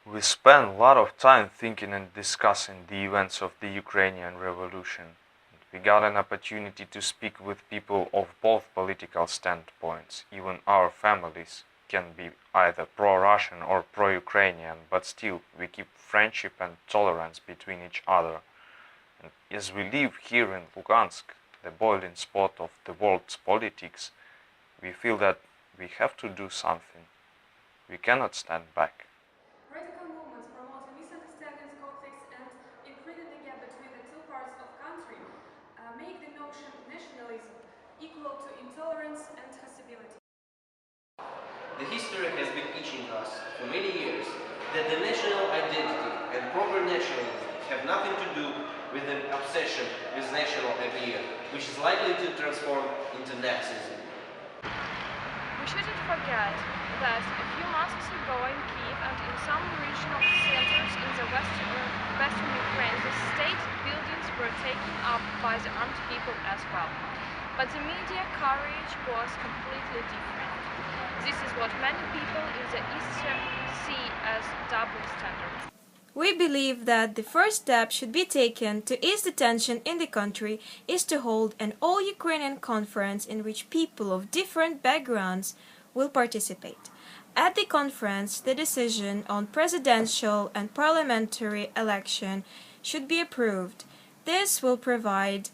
We spent a lot of time thinking and discussing the events of the Ukrainian Revolution. We got an opportunity to speak with people of both political standpoints. Even our families can be either pro-Russian or pro-Ukrainian, but still we keep friendship and tolerance between each other. And as we live here in Luhansk, the boiling spot of the world's politics, we feel that we have to do something. We cannot stand back. Radical movements promote misunderstandings, conflicts, and increasing the gap between the two parts of country make the notion nationalism equal to intolerance and hostility. The history has been teaching us for many years that the national identity and proper nationalism have nothing to do with an obsession with national idea, which is likely to transform into Nazism. We shouldn't forget that a few months ago in Kiev and in some regional centers in the western Ukraine, the state buildings were taken up by the armed people as well. But the media coverage was completely different. This is what many people in the Eastern see as double standards. We believe that the first step should be taken to ease the tension in the country is to hold an all-Ukrainian conference in which people of different backgrounds will participate. At the conference, the decision on presidential and parliamentary election should be approved. This will provide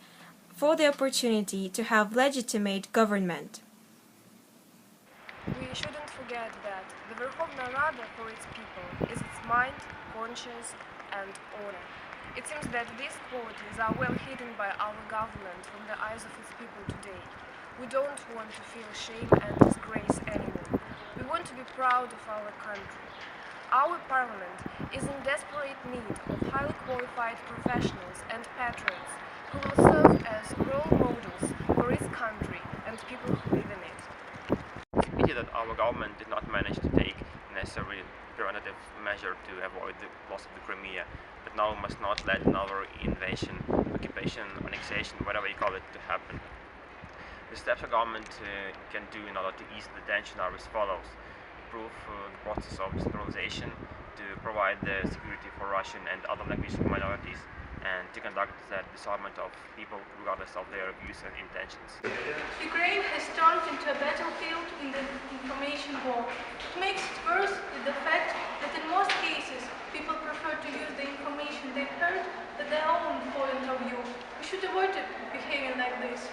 for the opportunity to have legitimate government. We shouldn't forget that the Verkhovna Rada for its people is its mind, conscience, and honor. It seems that these qualities are well hidden by our government from the eyes of its people today. We don't want to feel shame and disgrace anymore. We want to be proud of our country. Our parliament is in desperate need of highly qualified professionals and patriots who will serve as role models for its country and people who live in it. It's a pity that our government did not manage to take necessary preventive measure to avoid the loss of the Crimea, but now we must not let another invasion, occupation, annexation, whatever you call it, to happen. The steps the government can do in order to ease the tension are as follows: improve the process of decentralization, to provide the security for Russian and other linguistic minorities, and to conduct the disarmament of people regardless of their views and intentions. Ukraine has turned into a battlefield in the information war. What makes it worse is the fact that in most cases people prefer to use the information they've heard as their own point of view. We should avoid behaving like this.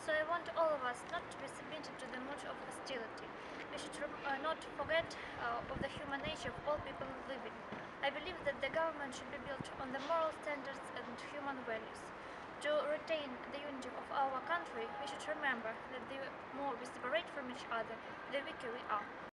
So I want all of us not to be submitted to the mood of hostility. We should not forget of the human nature of all people living. I believe that the government should be built on the moral standards and human values. To retain the unity of our country, we should remember that the more we separate from each other, the weaker we are.